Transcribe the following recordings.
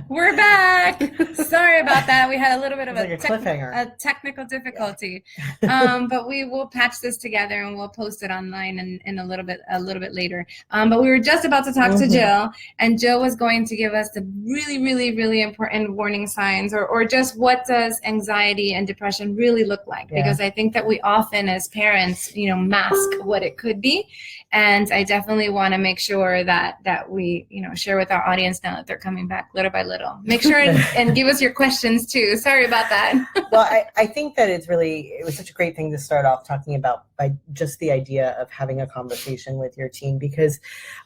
We're back. Sorry about that. We had a little bit of a cliffhanger, a technical difficulty, but we will patch this together and we'll post it online in a little bit later. But we were just about to talk to Jill, and Jill was going to give us the really important warning signs, or just what does anxiety and depression really look like? Because I think that we often, as parents, mask what it could be, and I definitely want to make sure that we share with our audience now that they're coming back little by little. Make sure and give us your questions too. Sorry about that. Well, I think that it was such a great thing to start off talking about, by just the idea of having a conversation with your teen, because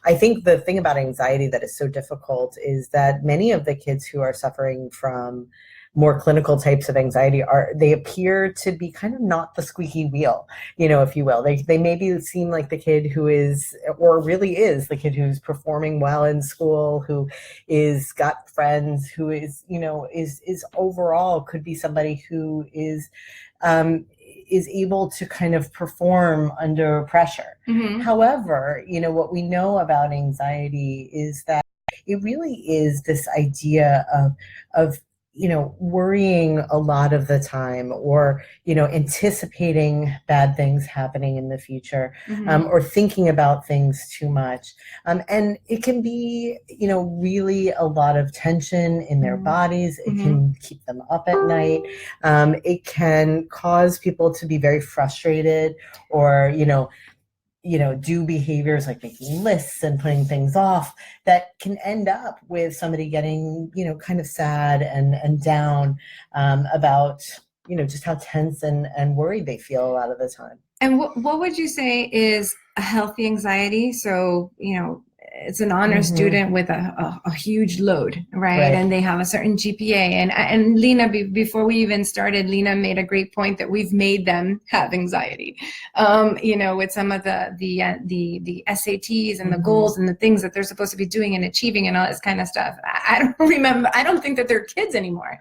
I think the thing about anxiety that is so difficult is that many of the kids who are suffering from more clinical types of anxiety they appear to be kind of not the squeaky wheel, if you will. They maybe seem like the kid who is, or really is the kid who's performing well in school, who is got friends, who is, is overall could be somebody who is able to kind of perform under pressure. However, what we know about anxiety is that it really is this idea of worrying a lot of the time, or, anticipating bad things happening in the future, or thinking about things too much. And it can be, really a lot of tension in their bodies. It can keep them up at night. It can cause people to be very frustrated, or, do behaviors like making lists and putting things off that can end up with somebody getting, kind of sad and down about, just how tense and worried they feel a lot of the time. And what would you say is a healthy anxiety? So, it's an honor student with a huge load, right? And they have a certain GPA. And Lina, before we even started, Lina made a great point that we've made them have anxiety, with some of the SATs and the goals and the things that they're supposed to be doing and achieving and all this kind of stuff. I don't think that they're kids anymore.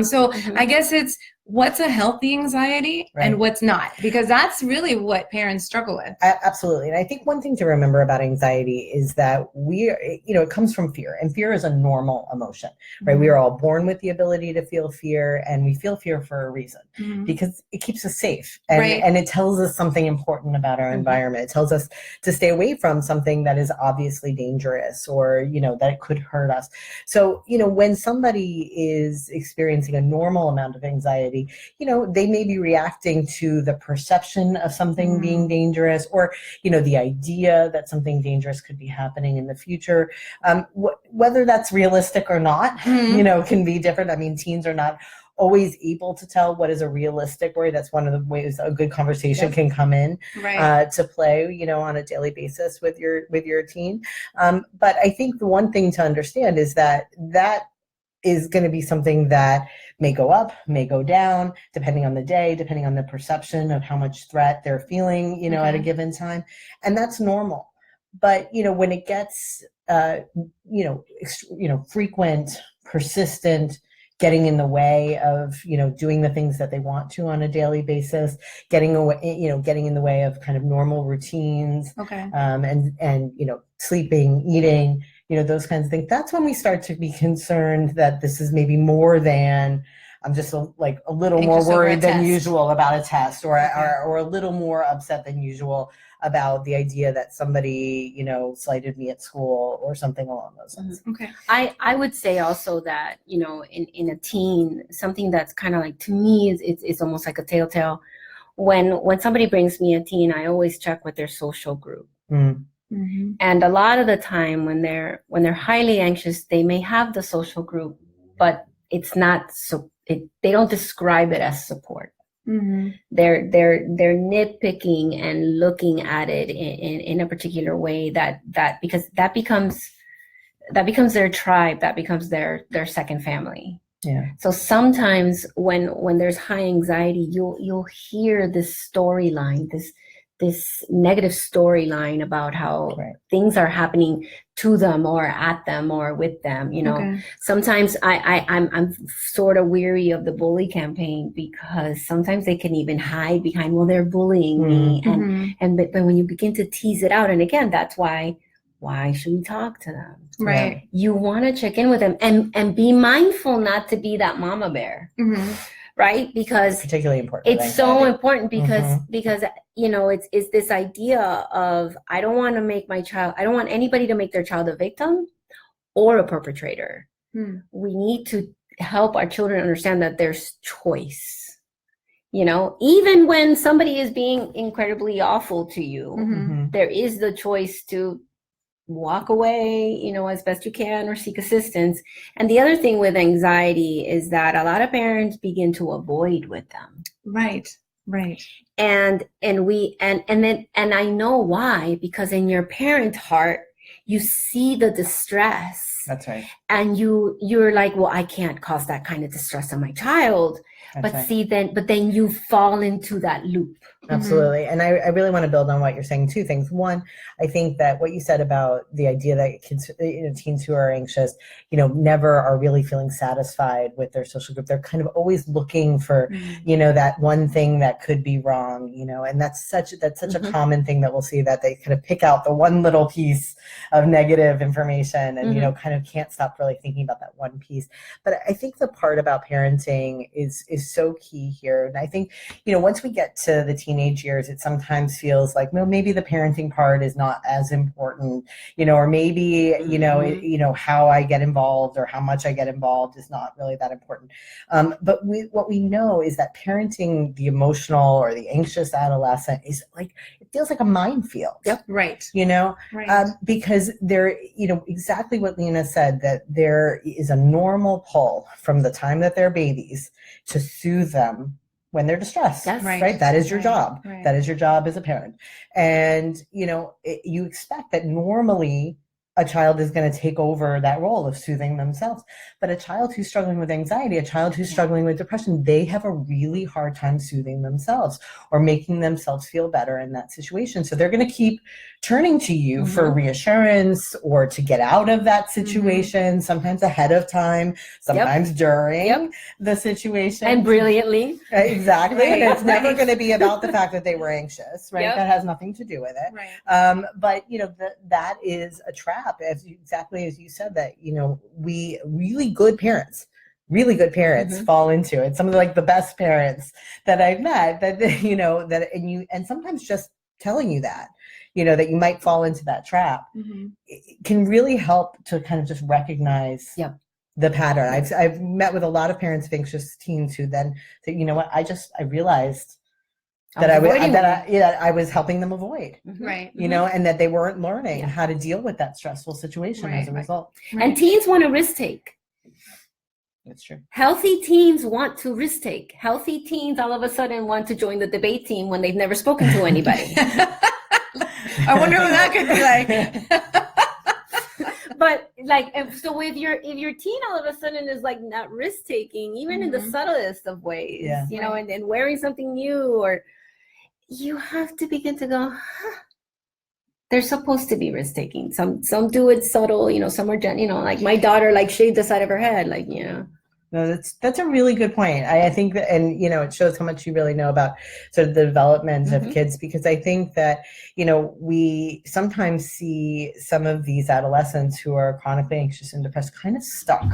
So I guess it's, what's a healthy anxiety and what's not? Because that's really what parents struggle with. Absolutely. And I think one thing to remember about anxiety is that it comes from fear, and fear is a normal emotion, right? We are all born with the ability to feel fear, and we feel fear for a reason, because it keeps us safe, and it tells us something important about our environment. It tells us to stay away from something that is obviously dangerous, or, that it could hurt us. So, when somebody is experiencing a normal amount of anxiety, they may be reacting to the perception of something being dangerous, or, the idea that something dangerous could be happening in the future. Whether that's realistic or not, can be different. I mean, teens are not always able to tell what is a realistic worry. That's one of the ways a good conversation can come in to play, on a daily basis with your teen. But I think the one thing to understand is that is going to be something that may go up, may go down, depending on the day, depending on the perception of how much threat they're feeling, at a given time. And that's normal. But, when it gets, frequent, persistent, getting in the way of, doing the things that they want to on a daily basis, getting in the way of kind of normal routines, and sleeping, eating, those kinds of things. That's when we start to be concerned that this is maybe more than, I'm just a little more worried than usual about a test, or a little more upset than usual about the idea that somebody, slighted me at school, or something along those lines. Okay. I would say also that, in a teen, something that's kind of to me it's almost like a telltale. When somebody brings me a teen, I always check with their social group. And a lot of the time when they're highly anxious, they may have the social group, but it's not they don't describe it as support. They're nitpicking and looking at it in a particular way because that becomes their tribe, that becomes their second family. Yeah. So sometimes when there's high anxiety, you'll hear this storyline, this negative storyline about how things are happening to them, or at them, or with them. Sometimes I'm sort of weary of the bully campaign, because sometimes they can even hide behind, well, they're bullying me, but when you begin to tease it out, and again, that's why why should we talk to them? Right. You want to check in with them and be mindful not to be that mama bear, right? Because particularly important. It's so important because it's this idea of I don't want anybody to make their child a victim or a perpetrator. We need to help our children understand that there's choice. Even when somebody is being incredibly awful to you, there is the choice to walk away, as best you can, or seek assistance. And the other thing with anxiety is that a lot of parents begin to avoid with them. Right. And I know why, because in your parent heart, you see the distress. That's right. And you're like, well, I can't cause that kind of distress on my child. But then you fall into that loop. Absolutely. And I really want to build on what you're saying. Two things. One, I think that what you said about the idea that kids, teens who are anxious, never are really feeling satisfied with their social group. They're kind of always looking for, that one thing that could be wrong, and that's such a common thing that we'll see, that they kind of pick out the one little piece of negative information and, kind of can't stop really thinking about that one piece. But I think the part about parenting is so key here. And I think, once we get to the teenage years, it sometimes feels like, well, maybe the parenting part is not as important, or maybe, how I get involved or how much I get involved is not really that important. But what we know is that parenting the emotional or the anxious adolescent is like, it feels like a minefield. Yep. Right. Because there, exactly what Lina said, that there is a normal pull from the time that they're babies to soothe them when they're distressed. That's right. That is your job. Right. That is your job as a parent. And, you expect that normally a child is going to take over that role of soothing themselves. But a child who's struggling with anxiety, a child who's struggling with depression, they have a really hard time soothing themselves or making themselves feel better in that situation. So they're going to keep turning to you for reassurance or to get out of that situation, sometimes ahead of time, sometimes during the situation. And brilliantly. Exactly. Right. And it's never going to be about the fact that they were anxious, right? That has nothing to do with it. Right. But, that is a trap, exactly as you said, that, we really good parents fall into it. Some of the best parents that I've met, that, and sometimes just telling you that, that you might fall into that trap, it can really help to kind of just recognize the pattern. I've met with a lot of parents of anxious teens who then say, I realized that I was helping them avoid, right? And that they weren't learning how to deal with that stressful situation as a result. Right. And teens want to risk take. That's true. Healthy teens want to risk take. Healthy teens all of a sudden want to join the debate team when they've never spoken to anybody. I wonder what that could be like. But so if your teen all of a sudden is not risk taking, even in the subtlest of ways, and wearing something new, or you have to begin to go, they're supposed to be risk taking. Some do it subtle, some are like my daughter shaved the side of her head, No, that's a really good point. I think that, and it shows how much you really know about sort of the development of kids, because I think that we sometimes see some of these adolescents who are chronically anxious and depressed kind of stuck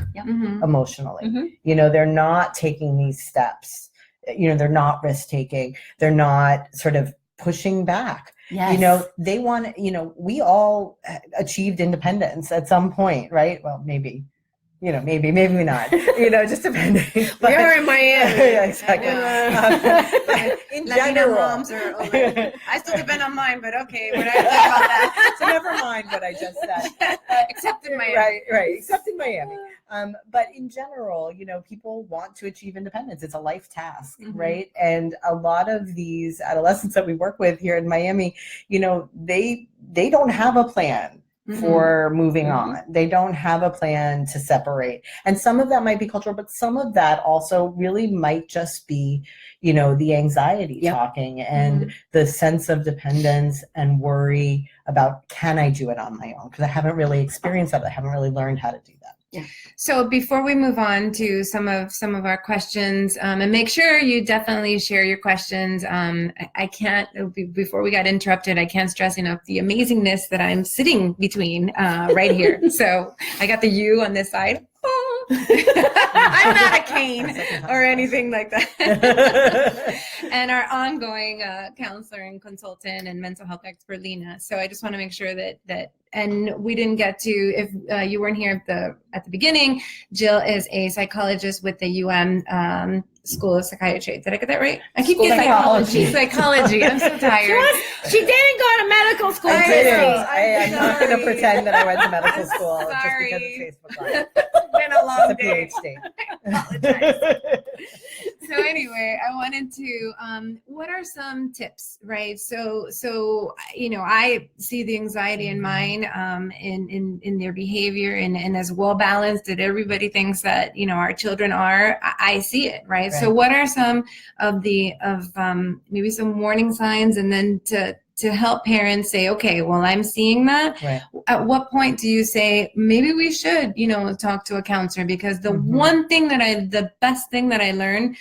emotionally. They're not taking these steps. They're not risk taking. They're not sort of pushing back. Yes. They want. We all achieved independence at some point, right? Well, maybe. Maybe not, just depending. But, we are in Miami. Yeah, exactly. In general, moms are older. I still depend on mine, but okay, what I think about that. So never mind what I just said. Except in Miami. Right, except in Miami. But in general, people want to achieve independence. It's a life task, right? And a lot of these adolescents that we work with here in Miami, they don't have a plan for moving on. They don't have a plan to separate. And some of that might be cultural, but some of that also really might just be, the anxiety talking and the sense of dependence and worry about, can I do it on my own? Because I haven't really experienced that. I haven't really learned how to do that. Yeah. So before we move on to some of our questions, and make sure you definitely share your questions. I can't, before we got interrupted, I can't stress enough the amazingness that I'm sitting between right here. So I got the U on this side. I'm not a cane or anything like that. And our ongoing counselor and consultant and mental health expert, Lina. So I just want to make sure that and we didn't get to, if you weren't here at the beginning, Jill is a psychologist with the UM School of Psychiatry. Did I get that right? I keep getting psychology. I'm so tired. She didn't go to medical school. I'm not going to pretend that I went to medical school just because of Facebook Live. It's been a long It's a day. PhD. I apologize. So anyway, I wanted to, what are some tips, right? So, I see the anxiety in mine, in their behavior and as well balanced that everybody thinks that, our children are, I see it, right? So what are some of maybe some warning signs, and then to help parents say, okay, well, I'm seeing that. Right. At what point do you say, maybe we should, talk to a counselor? Because the best thing that I learned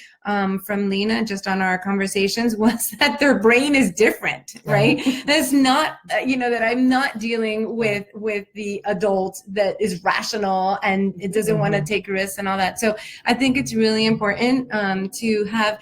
from Lina, just on our conversations, was that their brain is different, right? That's not, that I'm not dealing with the adult that is rational and it doesn't want to take risks and all that. So I think it's really important to have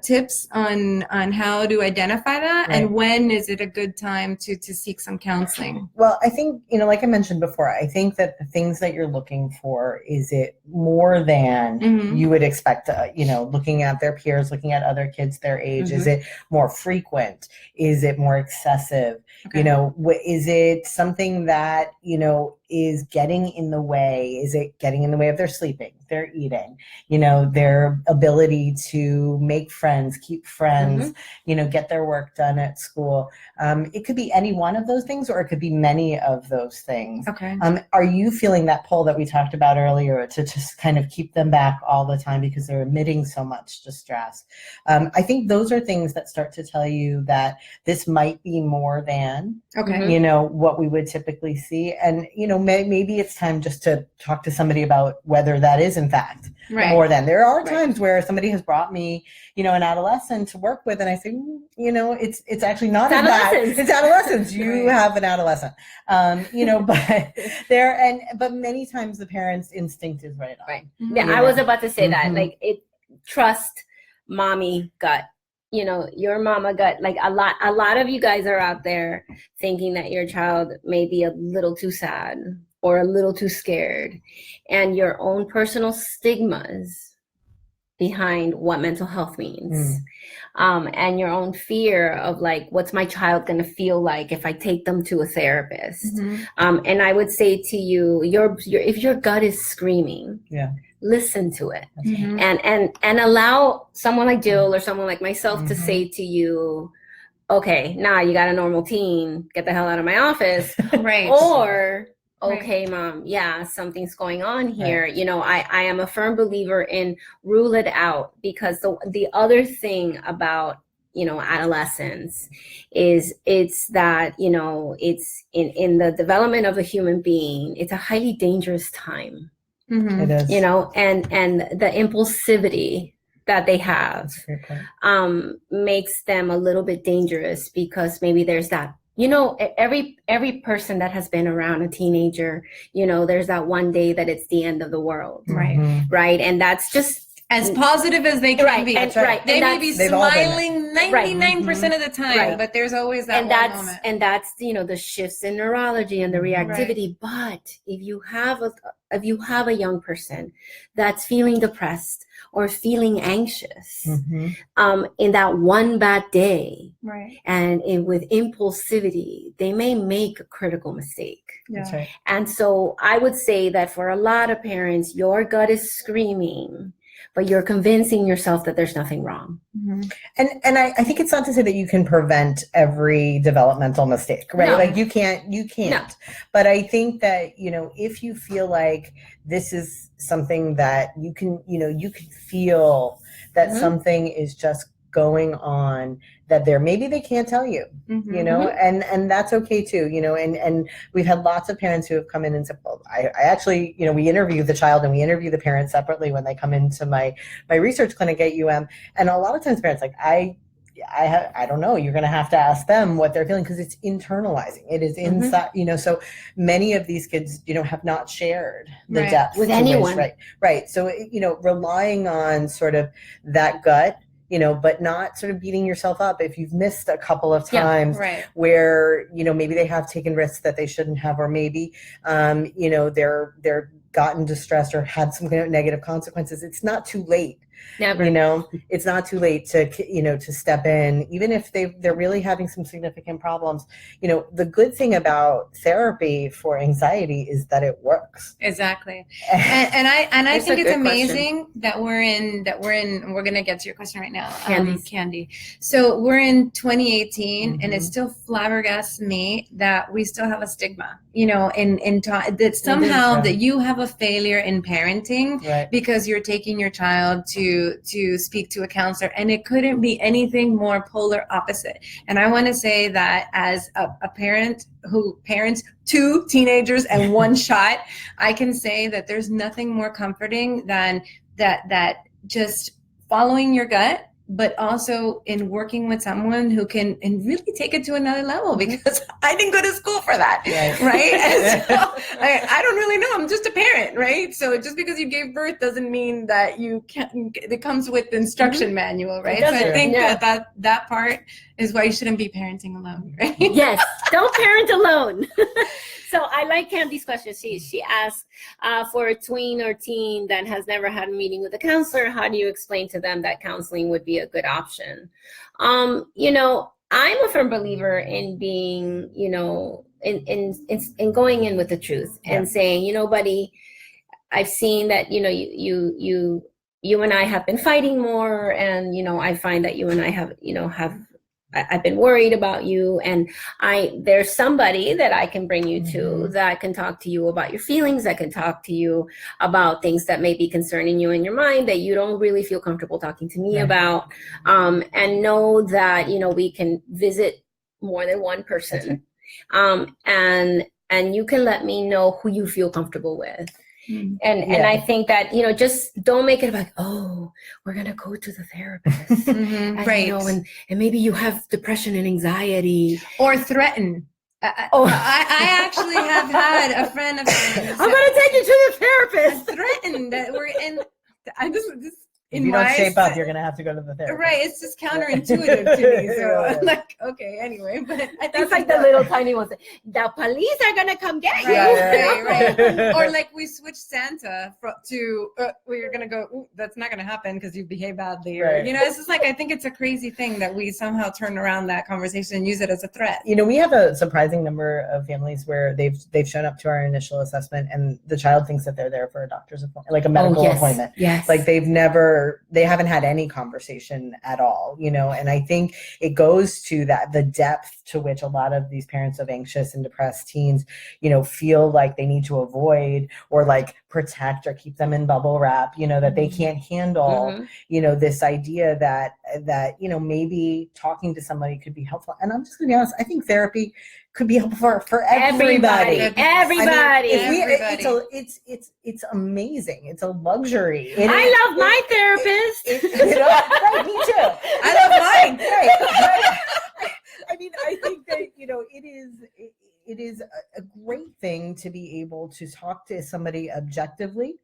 tips on how to identify that, and when is it a good time to seek some counseling? Well, I think, like I mentioned before, I think that the things that you're looking for, is it more than you would expect, looking at their peers, looking at other kids their age, is it more frequent? Is it more excessive? Okay. Is it something that, is getting in the way? Is it getting in the way of their sleeping, their eating, their ability to make friends, keep friends, get their work done at school? It could be any one of those things, or it could be many of those things. Okay. Are you feeling that pull that we talked about earlier to just kind of keep them back all the time because they're emitting so much distress? I think those are things that start to tell you that this might be more than, what we would typically see. And, maybe it's time just to talk to somebody about whether that is in fact more than. There are times where somebody has brought me, an adolescent to work with, and I say, it's actually not as bad. It's adolescents. You have an adolescent, but many times the parent's instinct is right on. Right. Yeah, I was about to say that. Like, trust mommy gut. Your mama gut. Like, a lot of you guys are out there thinking that your child may be a little too sad or a little too scared, and your own personal stigmas behind what mental health means, and your own fear of, like, what's my child going to feel like if I take them to a therapist? And I would say to you, if your gut is screaming, listen to it, and allow someone like Jill or someone like myself to say to you, okay, you got a normal teen, get the hell out of my office. Right. Or, okay, mom, something's going on here. I am a firm believer in rule it out, because the other thing about, adolescence is it's that, it's in the development of a human being, it's a highly dangerous time. It is. And the impulsivity that they have makes them a little bit dangerous, because maybe there's that, every person that has been around a teenager, there's that one day that it's the end of the world. Right. And that's just as positive as they can be. And, right. They may be smiling 99% of the time, but there's always that one moment. And that's, the shifts in neurology and the reactivity. But if you have a young person that's feeling depressed or feeling anxious, in that one bad day, and with impulsivity, they may make a critical mistake. That's right. And so I would say that for a lot of parents, your gut is screaming, but you're convincing yourself that there's nothing wrong. And I think it's not to say that you can prevent every developmental mistake, right? No. Like you can't. No. But I think that, if you feel like this is something that you can, you can feel that something is just going on that maybe they can't tell you, you know, and that's okay too, you know, and we've had lots of parents who have come in and said, well, I actually, you know, we interview the child and we interview the parents separately when they come into my research clinic at UM. And a lot of times parents like, I don't know, you're going to have to ask them what they're feeling, because it's internalizing. It is inside, you know, so many of these kids, you know, have not shared the depth with anyone. Right. So, you know, relying on sort of that gut, you know, but not sort of beating yourself up if you've missed a couple of times where, you know, maybe they have taken risks that they shouldn't have, or maybe, you know, they're gotten distressed or had some kind of negative consequences. It's not too late. Never. You know, it's not too late to, you know, to step in, even if they're really having some significant problems. You know, the good thing about therapy for anxiety is that it works. Exactly. And I think it's amazing that we're in, we're going to get to your question right now. Candy. So we're in 2018 and it still flabbergasts me that we still have a stigma, you know, that somehow that you have a failure in parenting because you're taking your child to speak to a counselor, and it couldn't be anything more polar opposite. And I want to say that as a parent who parents 2 teenagers and 1 shot, I can say that there's nothing more comforting than that just following your gut, but also in working with someone who can and really take it to another level, because I didn't go to school for that, right? And so I don't really know. I'm just a parent, right? So just because you gave birth doesn't mean that you can't. It comes with the instruction manual, right? So I think that part is why you shouldn't be parenting alone, right? Yes, don't parent alone. So I like Candy's question. She asked, for a tween or teen that has never had a meeting with a counselor, how do you explain to them that counseling would be a good option? You know, I'm a firm believer in being, you know, in going in with the truth and saying, you know, buddy, I've seen that, you know, you and I have been fighting more, and, you know, I find that you and I have, you know, I've been worried about you, and there's somebody that I can bring you to that can talk to you about your feelings, that can talk to you about things that may be concerning you in your mind that you don't really feel comfortable talking to me about, and know that, you know, we can visit more than one person, and you can let me know who you feel comfortable with. And I think that, you know, just don't make it like, oh, we're going to go to the therapist. And, you know, and maybe you have depression and anxiety. Or threaten. I actually have had a friend of mine. I'm going to take you to the therapist. Threatened that we're in. If you don't shape up, you're going to have to go to the therapist. Right. It's just counterintuitive to me. So I'm like, okay, anyway. But I think that's like the little tiny ones. The police are going to come get you. Right. Or like we switched Santa to, we're going to go, that's not going to happen because you behave badly. Or, you know, it's just like, I think it's a crazy thing that we somehow turn around that conversation and use it as a threat. You know, we have a surprising number of families where they've shown up to our initial assessment and the child thinks that they're there for a doctor's appointment, like a medical appointment. Yes. Like they haven't had any conversation at all, you know, and I think it goes to the depth to which a lot of these parents of anxious and depressed teens, you know, feel like they need to avoid or like protect or keep them in bubble wrap, you know, that they can't handle, you know, this idea that, you know, maybe talking to somebody could be helpful. And I'm just gonna be honest, I think therapy could be helpful for everybody. Everybody. It's amazing. It's a luxury. I love my therapist. Right, me too. I love mine. Right. I mean, I think that, you know, it is a great thing to be able to talk to somebody objectively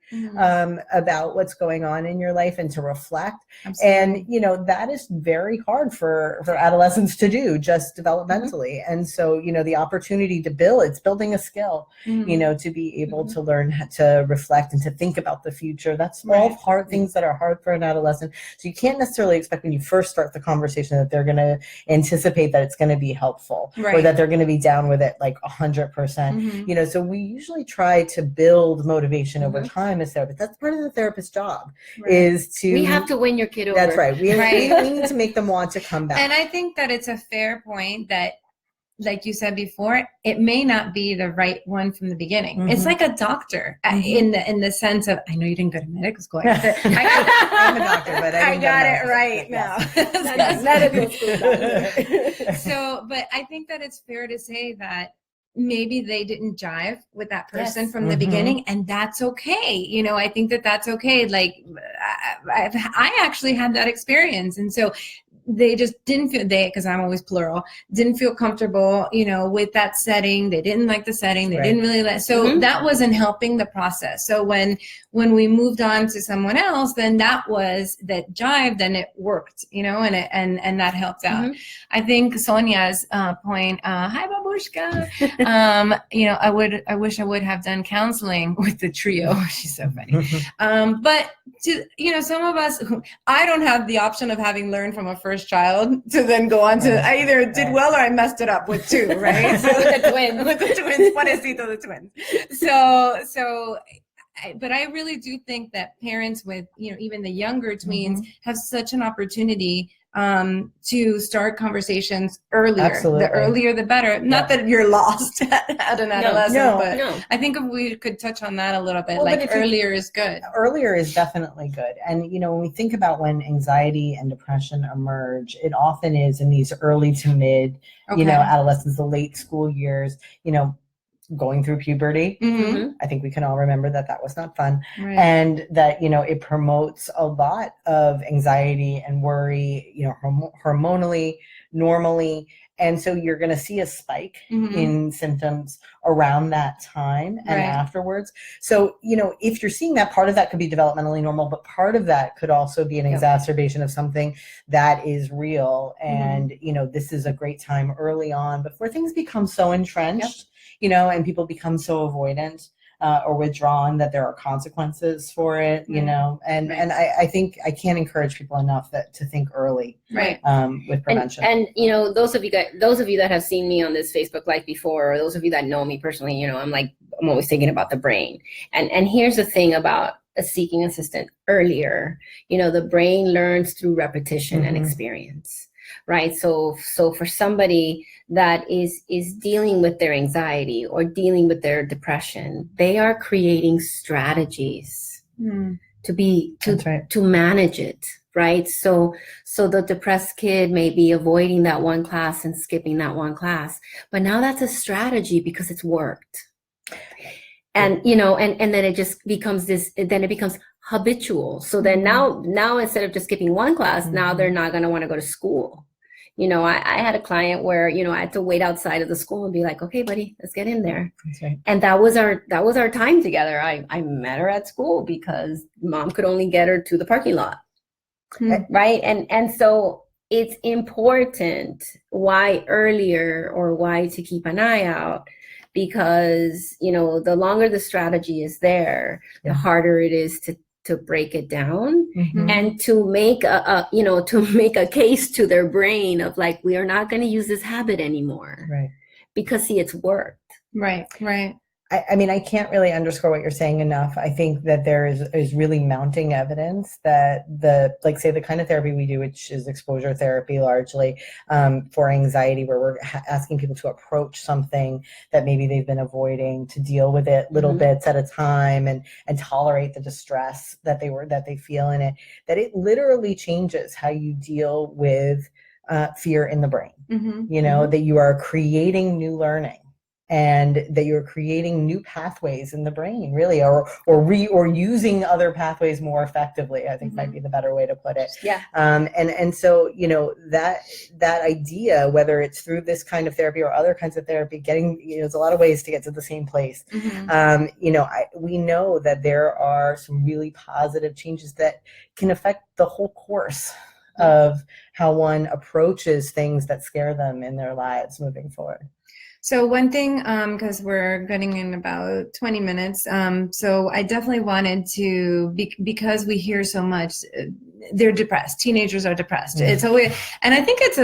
about what's going on in your life and to reflect. Absolutely. And, you know, that is very hard for adolescents to do just developmentally. And so, you know, the opportunity to it's building a skill, you know, to be able to learn how to reflect and to think about the future. That's all hard things that are hard for an adolescent. So you can't necessarily expect when you first start the conversation that they're going to anticipate that it's going to be helpful or that they're going to be down with it like 100%, you know, so we usually try to build motivation over time as therapists. That's part of the therapist's job is to... We have to win your kid over. That's right. We need to make them want to come back. And I think that it's a fair point that like you said before, it may not be the right one from the beginning. It's like a doctor in the sense of, I know you didn't go to medical school. I'm a doctor, but I got it right now. Yes. Medical school. So, but I think that it's fair to say that maybe they didn't jive with that person from the beginning, and that's okay. You know, I think that that's okay. Like I actually had that experience, and so they just didn't feel, because I'm always plural, didn't feel comfortable, you know, with that setting. They didn't like the setting. They didn't really like, so that wasn't helping the process. So when we moved on to someone else, then that jived and it worked, you know, and that helped out. I think Sonia's point, hi babushka, you know, I wish I would have done counseling with the trio. She's so funny. But to, you know, some of us, I don't have the option of having learned from a first child to then go on to, I either did well or I messed it up with two, right? So with the twins, Juanesito, the twins. But I really do think that parents with, you know, even the younger tweens have such an opportunity to start conversations earlier. Absolutely. The earlier, the better. Not that you're lost at an adolescent, but I think if we could touch on that a little bit, like earlier is good. Earlier is definitely good. And, you know, when we think about when anxiety and depression emerge, it often is in these early to mid, you know, adolescence, the late school years, you know, going through puberty. I think we can all remember that was not fun. And that, you know, it promotes a lot of anxiety and worry, you know, hormonally, normally. And so you're going to see a spike in symptoms around that time and afterwards. So, you know, if you're seeing that, part of that could be developmentally normal, but part of that could also be an exacerbation of something that is real. And, you know, this is a great time early on before things become so entrenched, you know, and people become so avoidant or withdrawn that there are consequences for it, you know, and I think I can't encourage people enough to think early with prevention. And you know, those of you that have seen me on this Facebook Live before, or those of you that know me personally, you know, I'm always thinking about the brain. And here's the thing about a seeking assistant earlier, you know, the brain learns through repetition and experience. Right. So for somebody that is dealing with their anxiety or dealing with their depression, they are creating strategies to manage it. Right. So the depressed kid may be avoiding that one class and skipping that one class, but now that's a strategy because it's worked. And, you know, and then it just becomes it becomes habitual. So then now instead of just skipping one class, now they're not going to want to go to school. You know, I had a client where, you know, I had to wait outside of the school and be like, okay, buddy, let's get in there. And that was our time together. I met her at school because mom could only get her to the parking lot. Right. And so it's important why earlier or why to keep an eye out, because, you know, the longer the strategy is there, the harder it is to break it down and to make a case to their brain of like, we are not going to use this habit anymore. Right. Because see, it's worked. Right. I mean, I can't really underscore what you're saying enough. I think that there is really mounting evidence that the kind of therapy we do, which is exposure therapy largely for anxiety, where we're asking people to approach something that maybe they've been avoiding, to deal with it little bits at a time and tolerate the distress that they feel in it, that it literally changes how you deal with fear in the brain. You know, that you are creating new learning. And that you're creating new pathways in the brain, really, or using other pathways more effectively, I think might be the better way to put it. Yeah. And so, you know, that idea, whether it's through this kind of therapy or other kinds of therapy, getting, you know, there's a lot of ways to get to the same place. You know, we know that there are some really positive changes that can affect the whole course of how one approaches things that scare them in their lives moving forward. So one thing, because we're getting in about 20 minutes, so I definitely wanted to, because we hear so much, they're depressed. Teenagers are depressed. It's always, and I think it's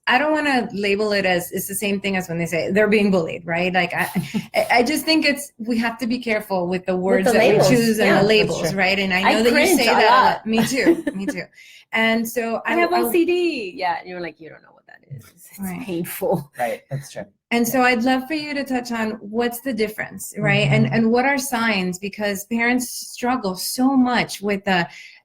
I don't want to label it as it's the same thing as when they say they're being bullied, right? Like I just think we have to be careful with the words that labels. We choose and the labels, right? And I know that you say that a lot. Me too. And so I have OCD. Yeah, and you're like, you don't know what that is. It's Right. painful. Right. That's true. And so I'd love for you to touch on what's the difference, right? And what are signs, because parents struggle so much with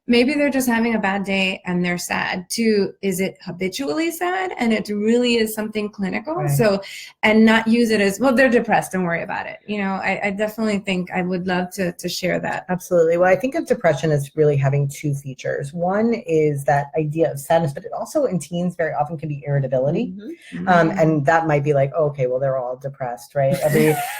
maybe they're just having a bad day and they're sad, to is it habitually sad and it really is something clinical? Right. So, and not use it as, well, they're depressed, don't worry about it. You know, I definitely think I would love to share that. Absolutely. Well, I think of depression as really having two features. One is that idea of sadness, but it also in teens very often can be irritability. And that might be like, oh, okay, well, they're all depressed, right?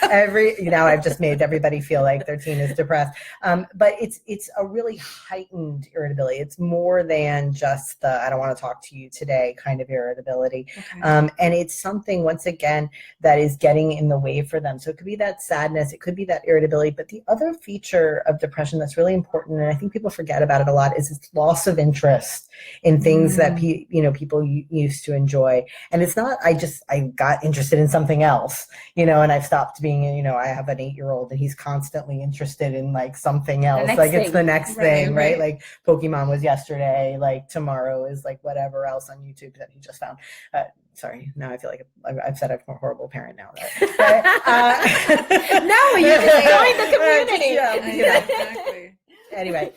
Every, you know, I've just made everybody feel like their teen is depressed. But it's a really heightened irritability. It's more than just the, I don't want to talk to you today kind of irritability. Okay. And it's something, once again, that is getting in the way for them. So it could be that sadness, it could be that irritability. But the other feature of depression that's really important, and I think people forget about it a lot, is its loss of interest in things that people used to enjoy. And it's not, I got interested in something else, you know, and I've stopped being, you know, I have an 8-year-old and he's constantly interested in like something else. Like it's the next thing, right? Like Pokemon was yesterday, like tomorrow is like whatever else on YouTube that he just found. Sorry, now I feel like I've said I'm a horrible parent now. But, no, you just joined the community. Exactly. Anyway,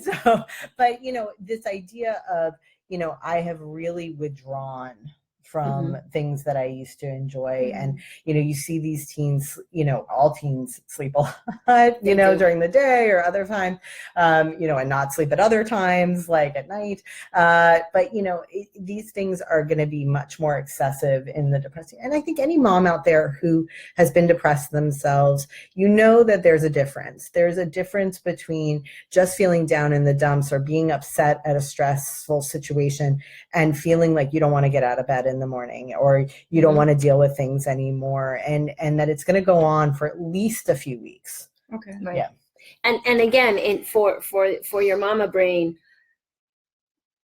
so, but, you know, this idea of, you know, I have really withdrawn from things that I used to enjoy. And, you know, you see these teens, you know, all teens sleep a lot, you know, during the day or other times, you know, and not sleep at other times, like at night. But, you know, these things are going to be much more excessive in the depressing. And I think any mom out there who has been depressed themselves, you know that there's a difference. There's a difference between just feeling down in the dumps or being upset at a stressful situation and feeling like you don't want to get out of bed in the morning or you don't want to deal with things anymore, and that it's going to go on for at least a few weeks. Okay. Right. Yeah. And again, for your mama brain,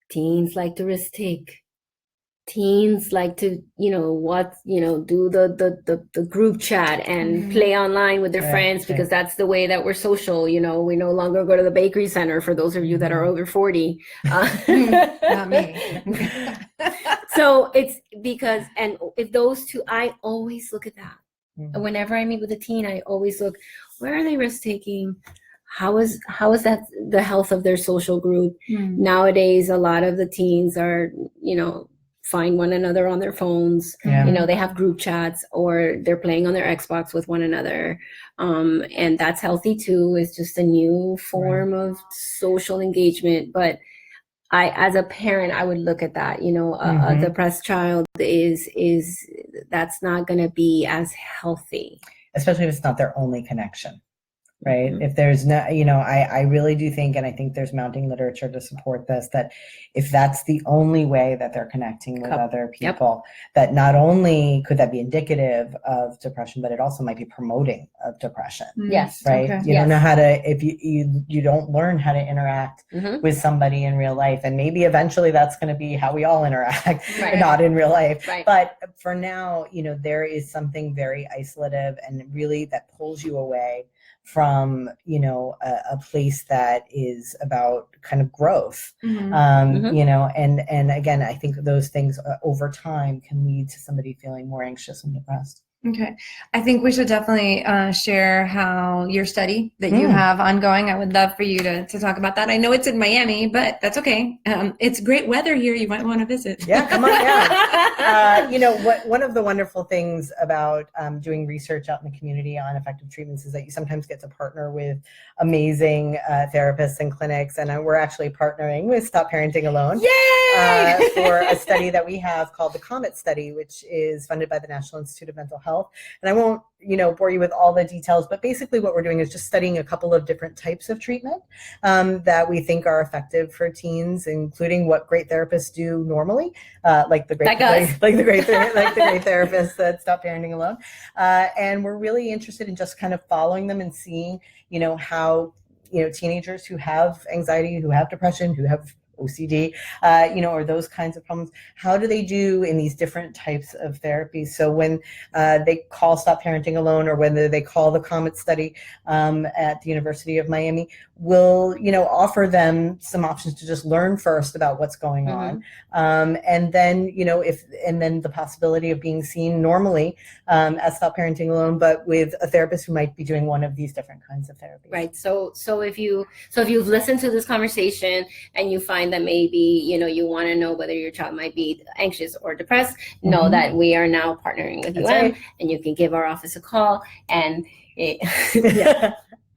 teens like to risk take. Teens like to, you know, do the group chat and play online with their friends because that's the way that we're social. You know, we no longer go to the bakery center for those of you that are over 40. Not me. So it's because, and if those two, I always look at that. And whenever I meet with a teen, I always look, where are they risk taking? How is that the health of their social group? Nowadays, a lot of the teens are, you know, find one another on their phones. You know, they have group chats or they're playing on their Xbox with one another. And that's healthy too. It's just a new form of social engagement. But as a parent, I would look at that, you know, a depressed child is that's not going to be as healthy. Especially if it's not their only connection. Right. If there's no, you know, I really do think, and I think there's mounting literature to support this, that if that's the only way that they're connecting with other people, that not only could that be indicative of depression, but it also might be promoting of depression. Yes. Right. Okay. You don't know how to, if you don't learn how to interact with somebody in real life. And maybe eventually that's going to be how we all interact, not in real life. Right. But for now, you know, there is something very isolative and really that pulls you away from, you know, a place that is about kind of growth, you know, and again, I think those things over time can lead to somebody feeling more anxious and depressed. Okay. I think we should definitely share how your study that you have ongoing. I would love for you to talk about that. I know it's in Miami, but that's okay. It's great weather here. You might want to visit. Yeah, come on down. You know, one of the wonderful things about doing research out in the community on effective treatments is that you sometimes get to partner with amazing therapists and clinics. And we're actually partnering with Stop Parenting Alone. Yay! For a study that we have called the COMET study, which is funded by the National Institute of Mental Health. And I won't, you know, bore you with all the details, but basically what we're doing is just studying a couple of different types of treatment that we think are effective for teens, including what great therapists do normally, like the great therapists that Stop Parenting Alone. And we're really interested in just kind of following them and seeing, you know, how, you know, teenagers who have anxiety, who have depression, who have OCD, or those kinds of problems. How do they do in these different types of therapies? So when they call Stop Parenting Alone, or whether they call the COMET study at the University of Miami, we'll, offer them some options to just learn first about what's going on. And then, and then the possibility of being seen normally as Stop Parenting Alone, but with a therapist who might be doing one of these different kinds of therapies. Right. So if you've listened to this conversation and you find that maybe, you want to know whether your child might be anxious or depressed, know that we are now partnering with UM, and you can give our office a call, and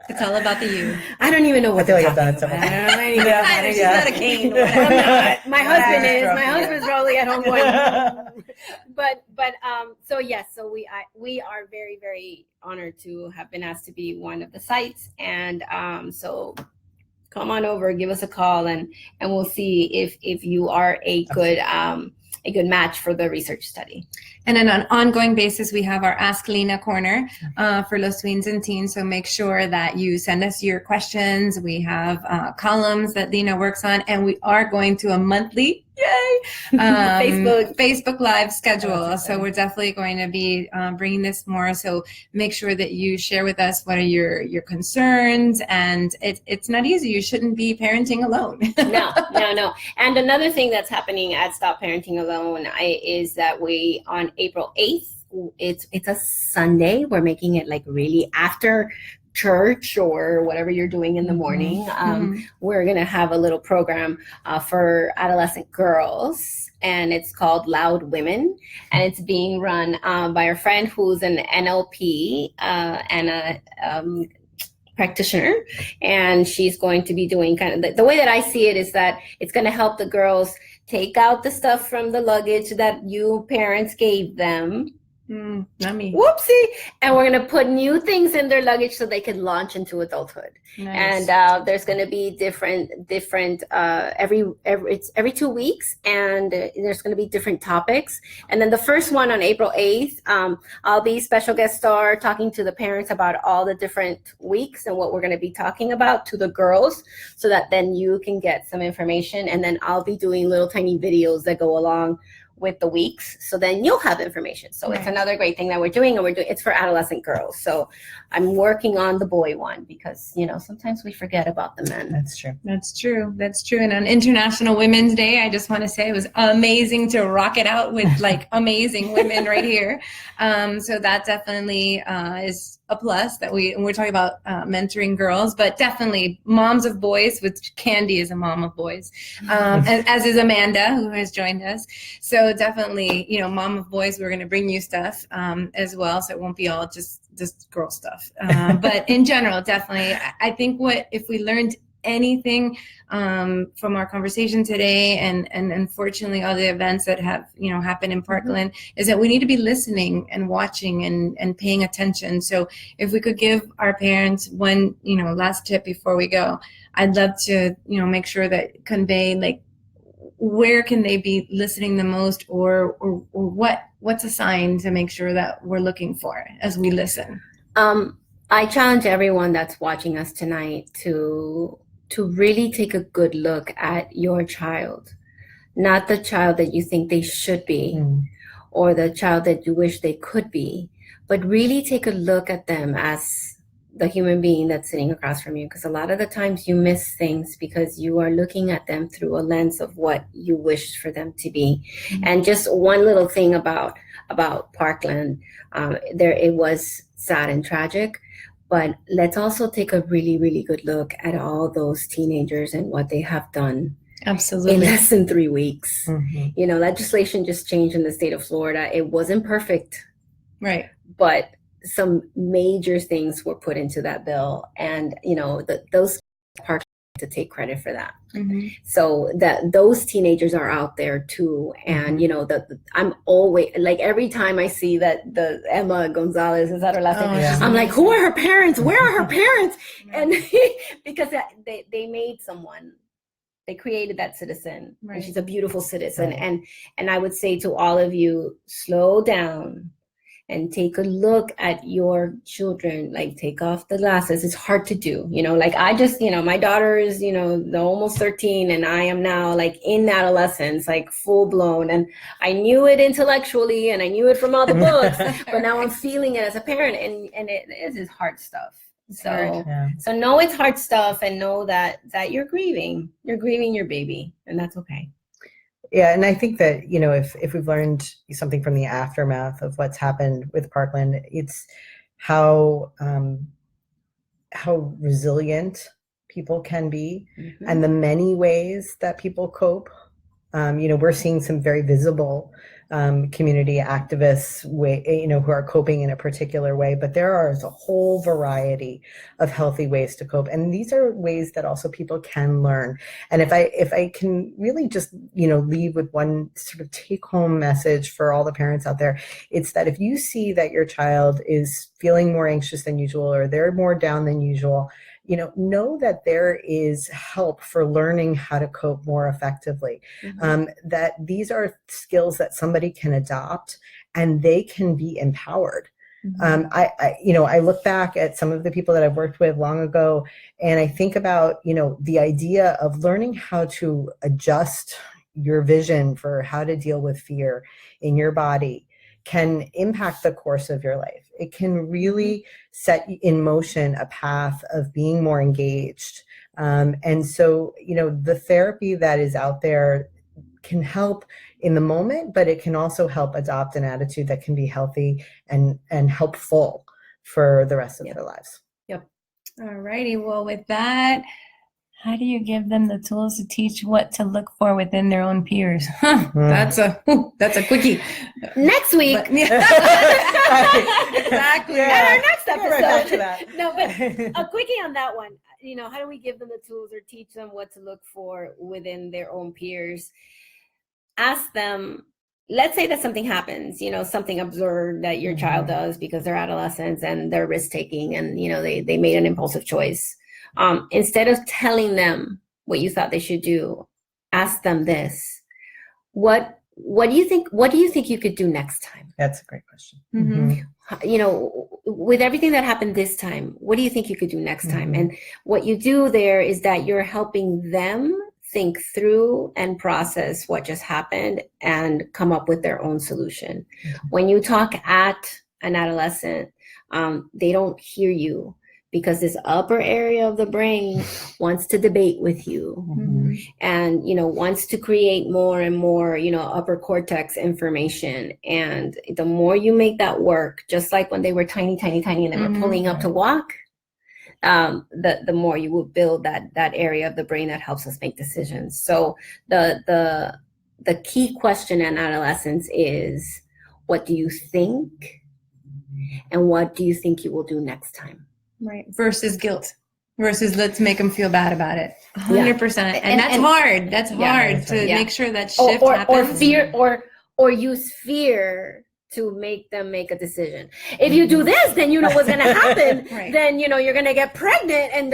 It's all about the you. I don't even know what I feel like I've done it so much. I don't know anything about it. She's not a cane. My husband is. My husband's probably at home going. But so yes, so we are very, very honored to have been asked to be one of the sites, and so come on over, give us a call, and we'll see if you are a good match for the research study. And on an ongoing basis, we have our Ask Lina Corner for Los Tweens and Teens. So make sure that you send us your questions. We have columns that Lina works on, and we are going to a monthly Facebook Live schedule. So we're definitely going to be bringing this more. So make sure that you share with us what are your concerns. And it's not easy. You shouldn't be parenting alone. No. And another thing that's happening at Stop Parenting Alone is that we, on April 8th, it's a Sunday. We're making it like really after church or whatever you're doing in the morning. We're going to have a little program for adolescent girls, and it's called Loud Women, and it's being run by our friend who's an NLP and a practitioner, and she's going to be doing kind of the way that I see it is that it's going to help the girls take out the stuff from the luggage that you parents gave them. Not me. Whoopsie. And we're going to put new things in their luggage so they can launch into adulthood. Nice. And there's going to be different it's every 2 weeks, and there's going to be different topics. And then the first one on April 8th, I'll be special guest star talking to the parents about all the different weeks and what we're going to be talking about to the girls, so that then you can get some information. And then I'll be doing little tiny videos that go along with the weeks, so then you'll have information. So it's another great thing that we're doing, and it's for adolescent girls. So I'm working on the boy one because sometimes we forget about the men. That's true. That's true. And on International Women's Day, I just want to say it was amazing to rock it out with like amazing women right here. So that definitely is a plus that we're talking about mentoring girls, but definitely moms of boys, which Candy is a mom of boys, as is Amanda, who has joined us. So definitely, mom of boys, we're going to bring you stuff as well. So it won't be all just girl stuff. But in general, definitely, I think if we learned anything from our conversation today, and unfortunately all the events that have happened in Parkland, is that we need to be listening and watching and paying attention. So if we could give our parents one last tip before we go, I'd love to make sure that convey like where can they be listening the most, or what's a sign to make sure that we're looking for as we listen. I challenge everyone that's watching us tonight to really take a good look at your child, not the child that you think they should be or the child that you wish they could be, but really take a look at them as the human being that's sitting across from you. Because a lot of the times you miss things because you are looking at them through a lens of what you wish for them to be. And just one little thing about Parkland, it was sad and tragic, but let's also take a really, really good look at all those teenagers and what they have done. Absolutely. In less than 3 weeks. Legislation just changed in the state of Florida. It wasn't perfect. Right. But some major things were put into that bill, and those parks to take credit for that. So that those teenagers are out there too, and I'm always like, every time I see that the Emma Gonzalez is at her last name, I'm like, who are her parents? Where are her parents? And because they made someone. They created that citizen, and she's a beautiful citizen. And I would say to all of you, slow down and take a look at your children, like take off the glasses. It's hard to do, like I just, my daughter is, they're almost 13 and I am now like in adolescence, like full blown. And I knew it intellectually and I knew it from all the books, but now I'm feeling it as a parent and it is hard stuff. So know it's hard stuff and know that you're grieving your baby, and that's okay. Yeah, and I think that, if we've learned something from the aftermath of what's happened with Parkland, it's how resilient people can be, and the many ways that people cope. We're seeing some very visible community activists, who are coping in a particular way, but there is a whole variety of healthy ways to cope, and these are ways that also people can learn. And if I can really just leave with one sort of take-home message for all the parents out there, it's that if you see that your child is feeling more anxious than usual or they're more down than usual, know that there is help for learning how to cope more effectively. That these are skills that somebody can adopt and they can be empowered. I look back at some of the people that I've worked with long ago, and I think about, the idea of learning how to adjust your vision for how to deal with fear in your body can impact the course of your life. It can really set in motion a path of being more engaged. And so, the therapy that is out there can help in the moment, but it can also help adopt an attitude that can be healthy and helpful for the rest of their lives. Yep. All righty. Well, with that, how do you give them the tools to teach what to look for within their own peers? That's a quickie. Next week. Exactly. At our next episode. Right back to that. No, but a quickie on that one. How do we give them the tools or teach them what to look for within their own peers? Ask them, let's say that something happens, something absurd that your child does because they're adolescents and they're risk-taking and, they made an impulsive choice. Instead of telling them what you thought they should do, ask them this: what do you think you could do next time? That's a great question. With everything that happened this time, what do you think you could do next time? And what you do there is that you're helping them think through and process what just happened and come up with their own solution. When you talk at an adolescent, they don't hear you, because this upper area of the brain wants to debate with you and, wants to create more and more, upper cortex information. And the more you make that work, just like when they were tiny, and they were pulling up to walk, the more you will build that area of the brain that helps us make decisions. So the key question in adolescence is, what do you think? And what do you think you will do next time? Right. Versus guilt. Versus let's make them feel bad about it. 100%. And that's hard. That's hard to make sure that shift happens. Or fear, or use fear to make them make a decision. If you do this, then you know what's going to happen. Then you're going to get pregnant, and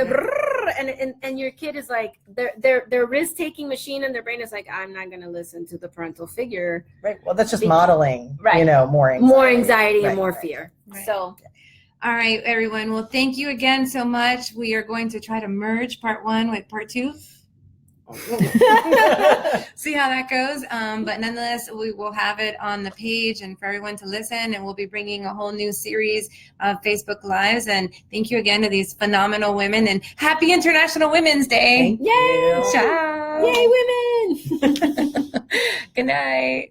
and your kid is like, their risk-taking machine in their brain is like, I'm not going to listen to the parental figure. Right. Well, that's just modeling. More anxiety and more fear. So. All right, everyone. Well, thank you again so much. We are going to try to merge part 1 with part 2. See how that goes. But nonetheless, we will have it on the page and for everyone to listen. And we'll be bringing a whole new series of Facebook Lives. And thank you again to these phenomenal women. And happy International Women's Day. Yay! Ciao. Yay, women. Good night.